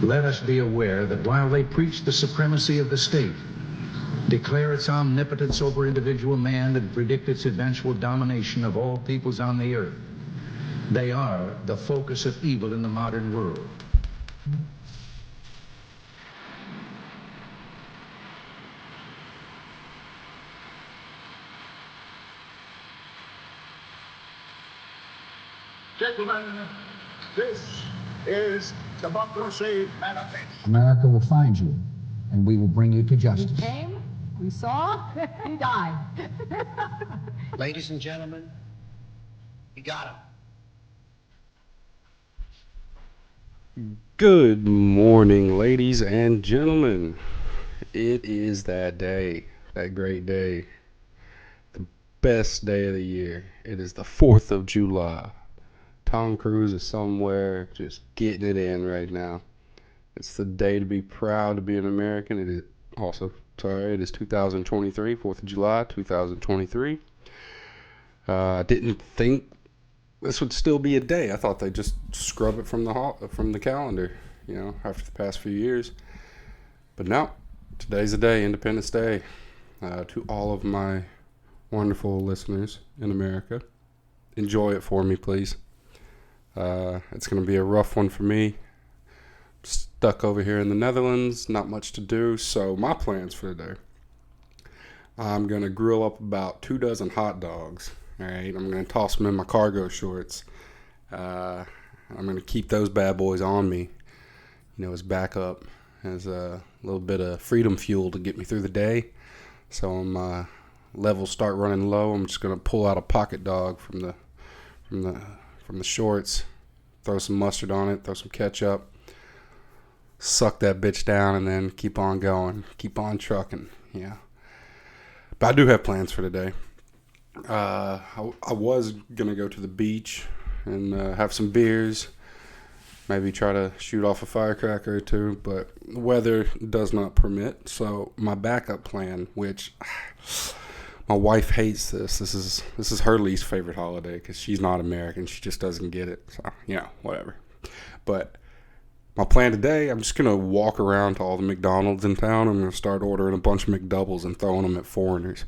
Let us be aware that while they preach the supremacy of the state, declare its omnipotence over individual man, and predict its eventual domination of all peoples on the earth, they are the focus of evil in the modern world. Gentlemen, this is Democracy Manifest. America will find you, and we will bring you to justice. We came, we saw, we died. Ladies and gentlemen, we got him. Good morning, ladies and gentlemen. It is that day, that great day, the best day of the year. It is the 4th of July. Tom Cruise is somewhere just getting it in right now. It's the day to be proud to be an American. It is it is 2023, 4th of July, 2023. I didn't think this would still be a day. I thought they'd just scrub it from the calendar, after the past few years. But no, today's the day, Independence Day. To all of my wonderful listeners in America, enjoy it for me, please. It's going to be a rough one for me. Stuck over here in the Netherlands, not much to do. So my plans for today, I'm going to grill up about 24 hot dogs. All right, I'm going to toss them in my cargo shorts. I'm going to keep those bad boys on me, as backup, as a little bit of freedom fuel to get me through the day. So when my levels start running low, I'm just going to pull out a pocket dog from the shorts, throw some mustard on it, throw some ketchup, suck that bitch down, and then keep on going, keep on trucking. Yeah. But I do have plans for today. I was gonna go to the beach and have some beers, maybe try to shoot off a firecracker or two, but the weather does not permit. So my backup plan, which my wife hates this. This is her least favorite holiday because she's not American. She just doesn't get it. So, whatever. But my plan today, I'm just going to walk around to all the McDoubles in town. I'm going to start ordering a bunch of McDoubles and throwing them at foreigners.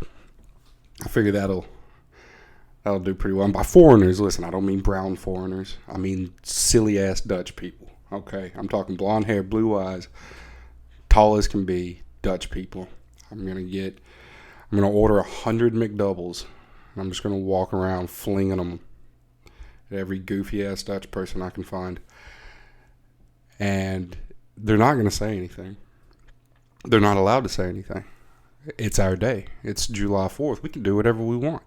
I figure that'll do pretty well. And by foreigners, listen, I don't mean brown foreigners. I mean silly-ass Dutch people. Okay? I'm talking blonde hair, blue eyes, tall as can be, Dutch people. I'm going to order 100 McDoubles, and I'm just going to walk around flinging them at every goofy-ass Dutch person I can find. And they're not going to say anything. They're not allowed to say anything. It's our day. It's July 4th. We can do whatever we want.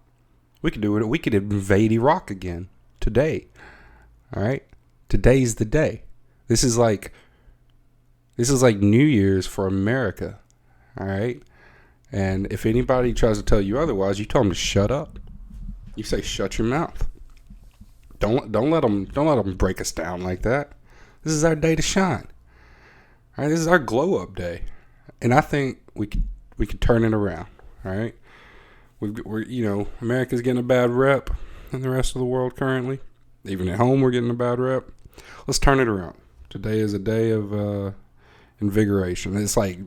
We can do it. We could invade Iraq again today. All right? Today's the day. This is like New Year's for America. All right? And if anybody tries to tell you otherwise, you tell them to shut up. You say, shut your mouth. Don't let them break us down like that. This is our day to shine. All right, this is our glow up day, and I think we could turn it around. All right, we're America's getting a bad rep in the rest of the world currently. Even at home, we're getting a bad rep. Let's turn it around. Today is a day of invigoration. It's like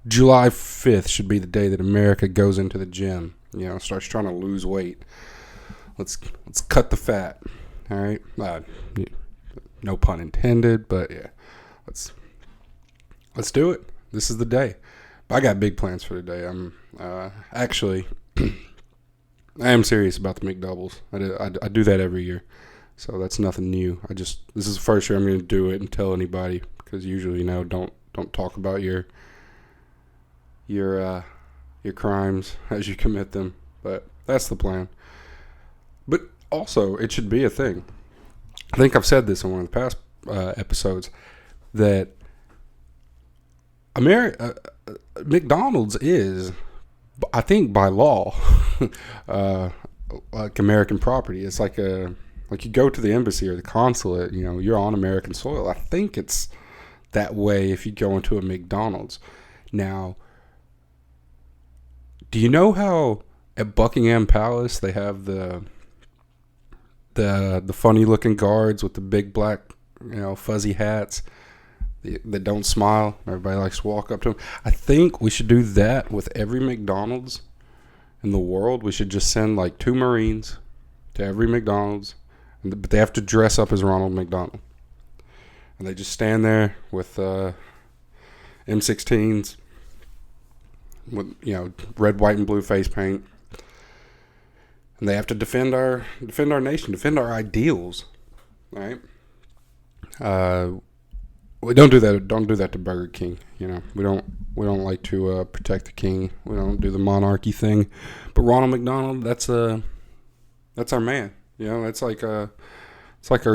July 5th should be the day that America goes into the gym, starts trying to lose weight. Let's cut the fat, all right? No pun intended, but yeah, let's do it. This is the day. I got big plans for today. I'm actually, I am serious about the McDoubles. I do that every year, so that's nothing new. This is the first year I'm going to do it and tell anybody, because usually, don't talk about your crimes as you commit them, but that's the plan. But also, it should be a thing. I think I've said this in one of the past episodes, that McDonald's is, I think by law, like American property. It's like you go to the embassy or the consulate, you're on American soil. I think it's that way if you go into a McDonald's. Now, do you know how at Buckingham Palace they have the funny looking guards with the big black, fuzzy hats? that don't smile. Everybody likes to walk up to them. I think we should do that with every McDonald's in the world. We should just send like 2 Marines to every McDonald's, but they have to dress up as Ronald McDonald. And they just stand there with M16s with, red, white, and blue face paint. And they have to defend our nation, defend our ideals, right? We don't do that. Don't do that to Burger King. We don't like to protect the king. We don't do the monarchy thing. But Ronald McDonald, that's our man. It's like our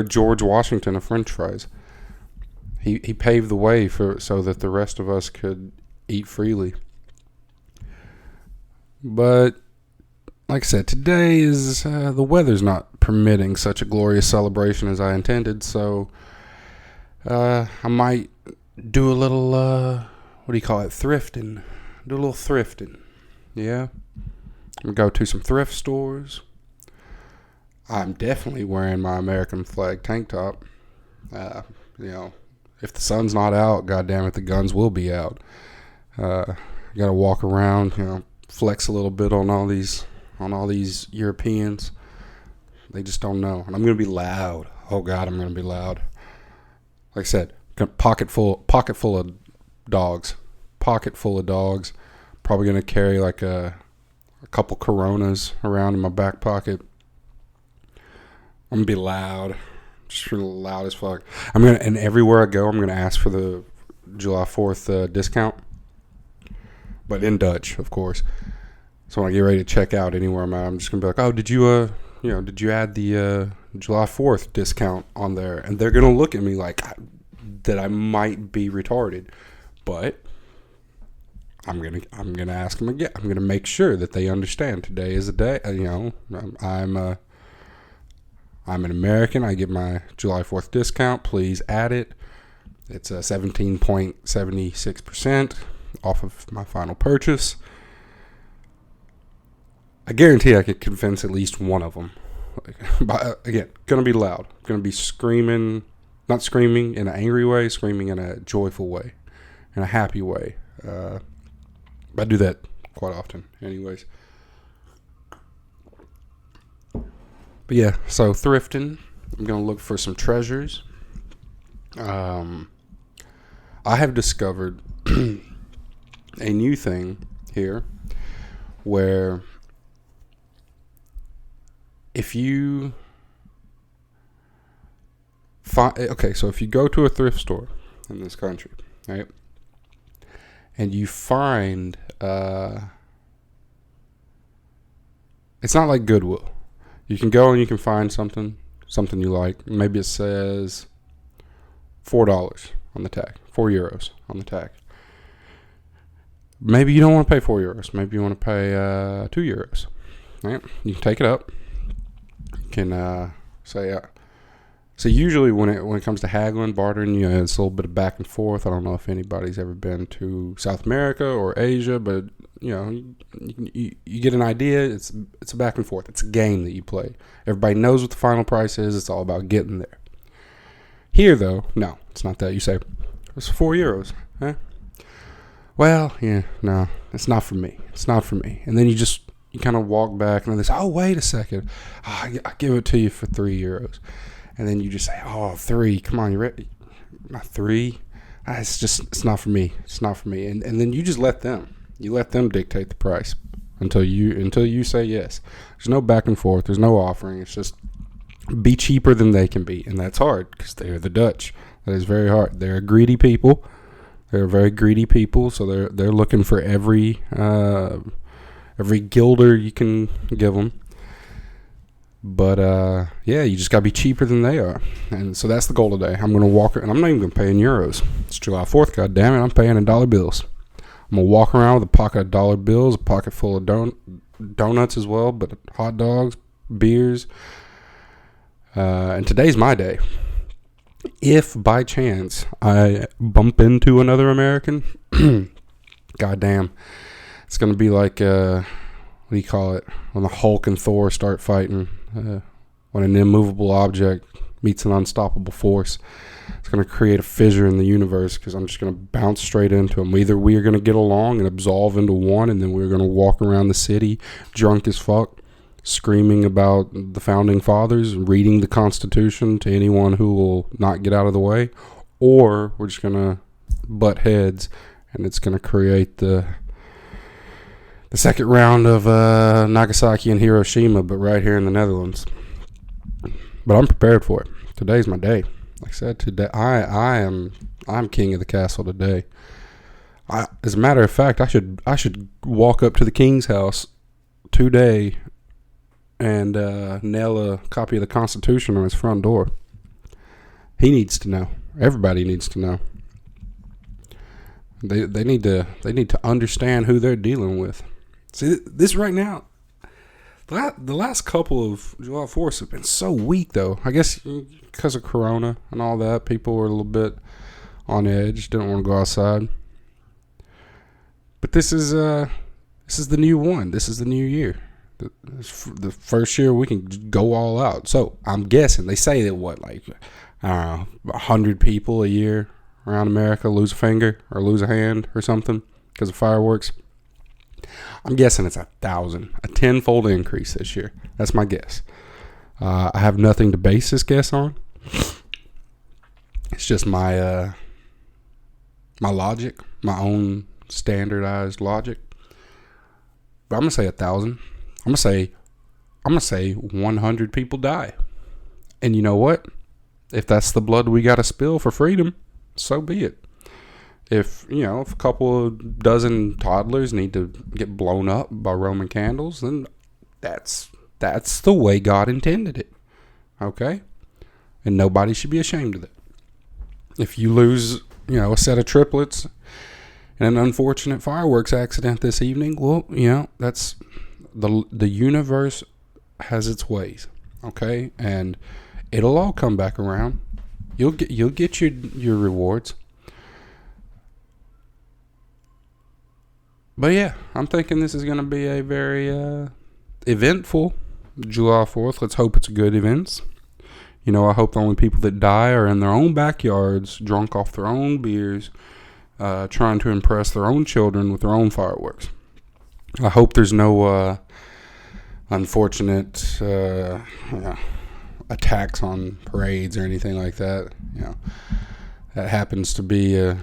George Washington of French fries. He paved the way so that the rest of us could eat freely. But like I said, today is the weather's not permitting such a glorious celebration as I intended, so I might do a little thrifting. Do a little thrifting. Yeah. I'm gonna go to some thrift stores. I'm definitely wearing my American flag tank top. If the sun's not out, goddamn it, the guns will be out. Gotta walk around, flex a little bit on all these Europeans. They just don't know. And I'm going to be loud. Oh, God, I'm going to be loud. Like I said, pocket full of dogs. Pocket full of dogs. Probably going to carry like a couple Coronas around in my back pocket. I'm going to be loud. Just really loud as fuck. And everywhere I go, I'm going to ask for the July 4th discount. But in Dutch, of course. So when I get ready to check out anywhere I'm at, I'm just gonna be like, "Oh, did you add the July 4th discount on there?" And they're gonna look at me like that I might be retarded, but I'm gonna ask them again. I'm gonna make sure that they understand today is a day. I'm an American. I get my July 4th discount. Please add it. It's 17.76% off of my final purchase. I guarantee I could convince at least one of them. Again, gonna be loud. Gonna be screaming, not screaming in an angry way, screaming in a joyful way, in a happy way. I do that quite often, anyways. But yeah, so thrifting. I'm gonna look for some treasures. I have discovered a new thing here where if you if you go to a thrift store in this country, right, and you find it's not like Goodwill. You can go and you can find something you like. Maybe it says $4 on the tag, €4 on the tag. Maybe you don't want to pay €4. Maybe you want to pay €2. Right? You can take it up. You can say. So usually when it comes to haggling, bartering, it's a little bit of back and forth. I don't know if anybody's ever been to South America or Asia, but you get an idea. It's a back and forth. It's a game that you play. Everybody knows what the final price is. It's all about getting there. Here, though, no, it's not that. You say it's €4, huh? Well, yeah, no, it's not for me. It's not for me. And then you kind of walk back and they say, oh, wait a second. Oh, I give it to you for €3. And then you just say, oh, 3. Come on, you ready? Not 3. It's not for me. It's not for me. And then you just let them. You let them dictate the price until you say yes. There's no back and forth. There's no offering. It's just be cheaper than they can be. And that's hard because they're the Dutch. That is very hard. They're a greedy people. They're a very greedy people. So they're looking for every guilder you can give them. But, yeah, you just got to be cheaper than they are. And so that's the goal today. I'm going to walk, and I'm not even going to pay in euros. It's July 4th, God damn it, I'm paying in dollar bills. I'm going to walk around with a pocket of dollar bills, a pocket full of donuts as well, but hot dogs, beers. And today's my day. If by chance I bump into another American, God damn, it's going to be like, what do you call it? When the Hulk and Thor start fighting. When an immovable object meets an unstoppable force. It's going to create a fissure in the universe because I'm just going to bounce straight into them. Either we are going to get along and absolve into one, and then we're going to walk around the city drunk as fuck, screaming about the founding fathers, reading the Constitution to anyone who will not get out of the way, or we're just going to butt heads, and it's going to create the second round of Nagasaki and Hiroshima, but right here in the Netherlands. But I'm prepared for it. Today's my day. Like I said, today I'm king of the castle today. As a matter of fact, I should walk up to the king's house today and nail a copy of the Constitution on his front door. He needs to know. Everybody needs to know. They need to understand who they're dealing with. See, this right now, the last couple of July 4ths have been so weak, though. I guess because of Corona and all that, people were a little bit on edge, didn't want to go outside. But this is the new one. This is the new year. The first year we can go all out. So I'm guessing they say that 100 people a year around America lose a finger or lose a hand or something because of fireworks. I'm guessing it's 1,000, a tenfold increase this year. That's my guess. I have nothing to base this guess on. It's just my logic, my own standardized logic. But I'm gonna say 1,000. I'm gonna say 100 people die. And you know what? If that's the blood we gotta spill for freedom, so be it. If a couple of dozen toddlers need to get blown up by Roman candles, then that's the way God intended it. Okay? And nobody should be ashamed of it. If you lose, a set of triplets in an unfortunate fireworks accident this evening, well, that's the universe has its ways. Okay? And it'll all come back around. You'll get your rewards. But yeah, I'm thinking this is going to be a very eventful July 4th. Let's hope it's good events. I hope the only people that die are in their own backyards, drunk off their own beers, trying to impress their own children with their own fireworks. I hope there's no unfortunate attacks on parades or anything like that. That happens to be a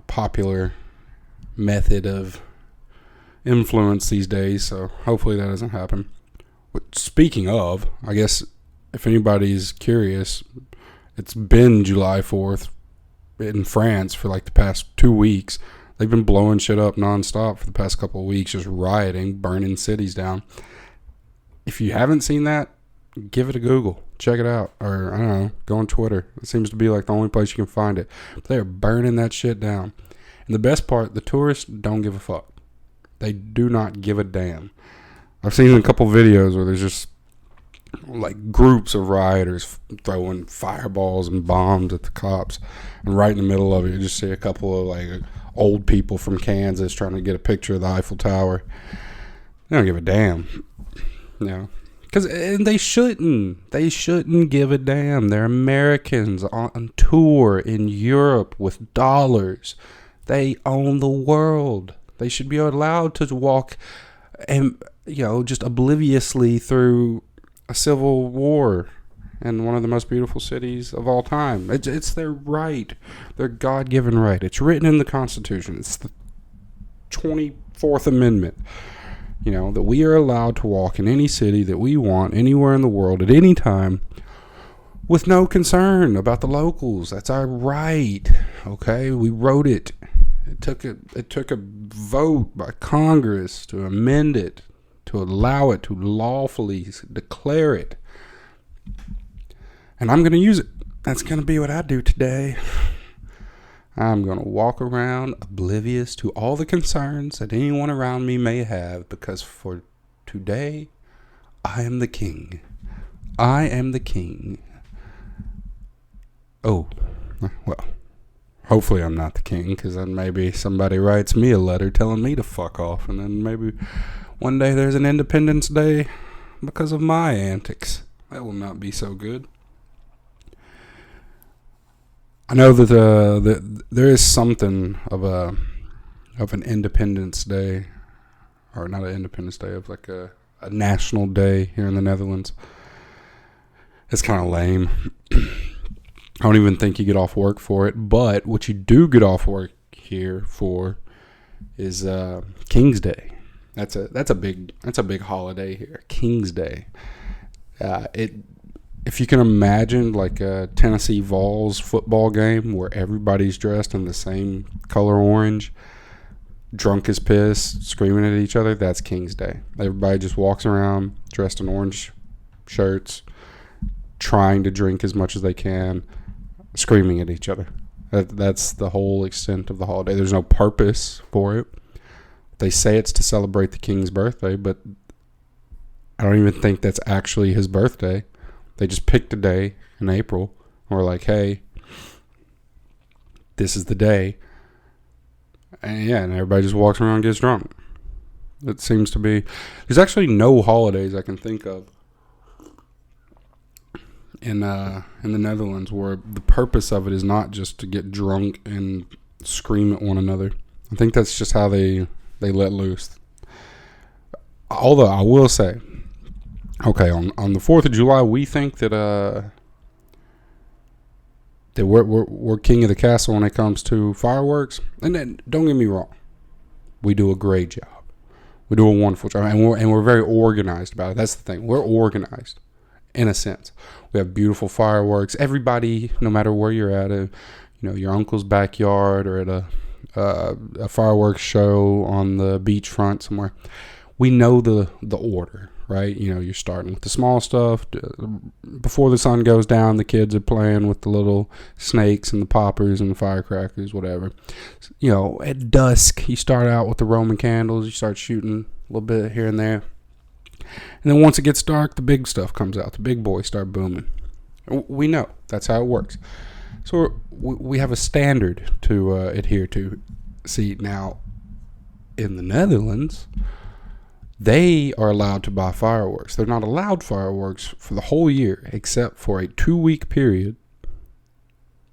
popular method of influence these days, so hopefully that doesn't happen. But speaking of, I guess if anybody's curious, it's been July 4th in France for like the past 2 weeks. They've been blowing shit up nonstop for the past couple of weeks, just rioting, burning cities down. If you haven't seen that, give it a Google, check it out, or I don't know, go on Twitter. It seems to be like the only place you can find it. But they're burning that shit down. And the best part, the tourists don't give a fuck. They do not give a damn. I've seen a couple videos where there's just like groups of rioters throwing fireballs and bombs at the cops, and right in the middle of it you just see a couple of like old people from Kansas trying to get a picture of the Eiffel Tower. They don't give a damn. Because they shouldn't give a damn. They're Americans on tour in Europe with dollars. They own the world. They should be allowed to walk and, just obliviously through a civil war in one of the most beautiful cities of all time. It's their right, their God-given right. It's written in the Constitution. It's the 24th Amendment, that we are allowed to walk in any city that we want, anywhere in the world, at any time, with no concern about the locals. That's our right, okay? We wrote it. It took a vote by Congress to amend it, to allow it, to lawfully declare it. And I'm going to use it. That's going to be what I do today. I'm going to walk around oblivious to all the concerns that anyone around me may have, because for today, I am the king. I am the king. Oh, well. Hopefully I'm not the king, because then maybe somebody writes me a letter telling me to fuck off, and then maybe one day there's an Independence Day because of my antics. That will not be so good. I know that there is something of an Independence Day, or not an Independence Day, of like a national day here in the Netherlands. It's kind of lame. I don't even think you get off work for it. But what you do get off work here for is King's Day. That's a big holiday here. King's Day. If you can imagine like a Tennessee Vols football game where everybody's dressed in the same color orange, drunk as piss, screaming at each other, that's King's Day. Everybody just walks around dressed in orange shirts, trying to drink as much as they can, screaming at each other. That's the whole extent of the holiday. There's no purpose for it. They say it's to celebrate the king's birthday, but I don't even think that's actually his birthday. They just picked a day in April and were like, hey, this is the day. And everybody just walks around and gets drunk. It seems to be... There's actually no holidays I can think of in the Netherlands where the purpose of it is not just to get drunk and scream at one another. I think that's just how they let loose. Although I will say, okay, on the 4th of July, we think that we're king of the castle when it comes to fireworks. And then, don't get me wrong, we do a great job. We do a wonderful job, and we're very organized about it. That's the thing. We're organized, in a sense. We have beautiful fireworks. Everybody, no matter where you're at, your uncle's backyard or at a fireworks show on the beachfront somewhere, we know the order, right? You're starting with the small stuff. Before the sun goes down, the kids are playing with the little snakes and the poppers and the firecrackers, whatever. At dusk, you start out with the Roman candles. You start shooting a little bit here and there. And then once it gets dark, the big stuff comes out. The big boys start booming. We know. That's how it works. So we have a standard to adhere to. See, now, in the Netherlands, they are allowed to buy fireworks. They're not allowed fireworks for the whole year except for a 2-week period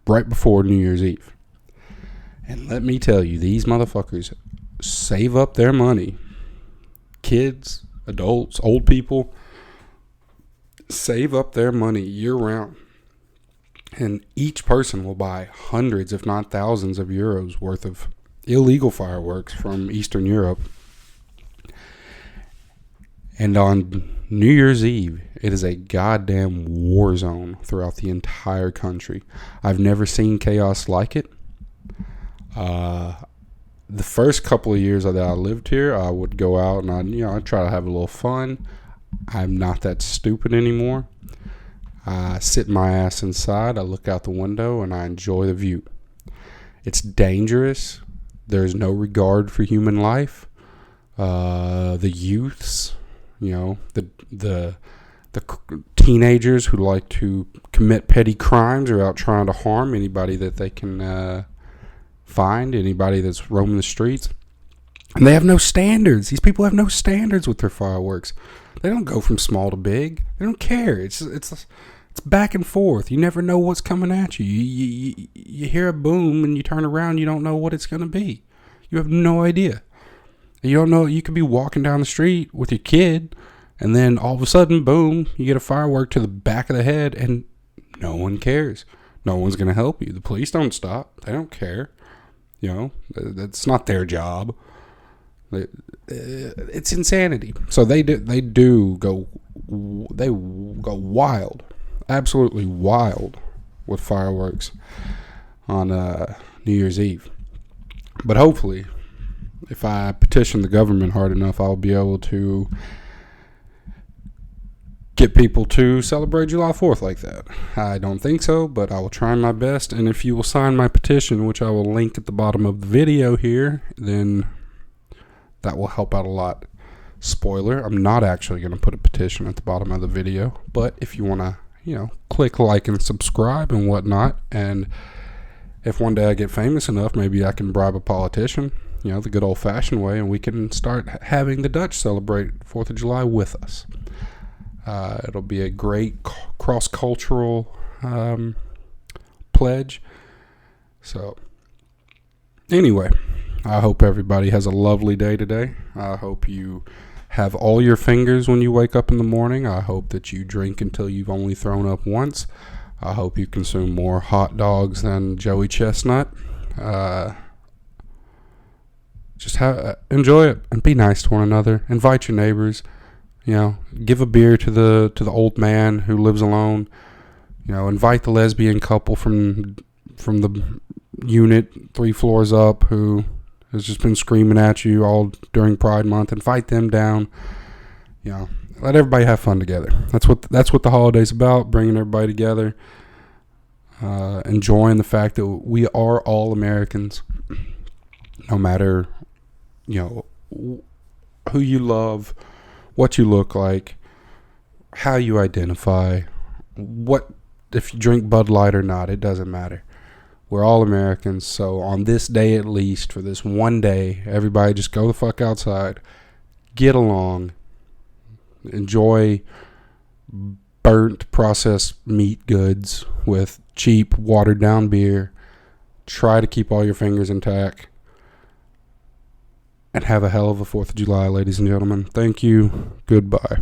right before New Year's Eve. And let me tell you, these motherfuckers save up their money. Kids, adults, old people save up their money year round. And each person will buy hundreds, if not thousands of euros worth of illegal fireworks from Eastern Europe. And on New Year's Eve, it is a goddamn war zone throughout the entire country. I've never seen chaos like it. The first couple of years that I lived here, I would go out and I'd try to have a little fun. I'm not that stupid anymore. I sit my ass inside, I look out the window, and I enjoy the view. It's dangerous. There's no regard for human life. The youths, the teenagers who like to commit petty crimes are out trying to harm anybody that they can find, anybody that's roaming the streets. And they have no standards. These people have no standards with their fireworks. They don't go from small to big. They don't care. It's back and forth. You never know what's coming at you. You hear a boom and you turn around. You don't know what it's going to be. You have no idea. You don't know. You could be walking down the street with your kid, and then all of a sudden, boom, you get a firework to the back of the head, and no one cares. No one's going to help you. The police don't stop. They don't care. That's not their job. It's insanity. So they go wild, absolutely wild with fireworks on New Year's Eve. But hopefully, if I petition the government hard enough, I'll be able to get people to celebrate July 4th like that. I don't think so, but I will try my best. And if you will sign my petition, which I will link at the bottom of the video here, then that will help out a lot. Spoiler, I'm not actually going to put a petition at the bottom of the video, but if you want to, click like and subscribe and whatnot, and if one day I get famous enough, maybe I can bribe a politician, the good old-fashioned way, and we can start having the Dutch celebrate 4th of July with us. It'll be a great cross-cultural pledge, So, anyway, I hope everybody has a lovely day today. I hope you have all your fingers when you wake up in the morning. I hope that you drink until you've only thrown up once. I hope you consume more hot dogs than Joey Chestnut. Just enjoy it and be nice to one another. Invite your neighbors. Give a beer to the old man who lives alone. Invite the lesbian couple from the unit 3 floors up who has just been screaming at you all during Pride Month. Invite them down. Let everybody have fun together. That's what the holiday's about, bringing everybody together. Enjoying the fact that we are all Americans, no matter who you love, what you look like, how you identify, if you drink Bud Light or not, it doesn't matter. We're all Americans, so on this day at least, for this one day, everybody just go the fuck outside, get along, enjoy burnt processed meat goods with cheap watered down beer, try to keep all your fingers intact, and have a hell of a 4th of July, ladies and gentlemen. Thank you. Goodbye.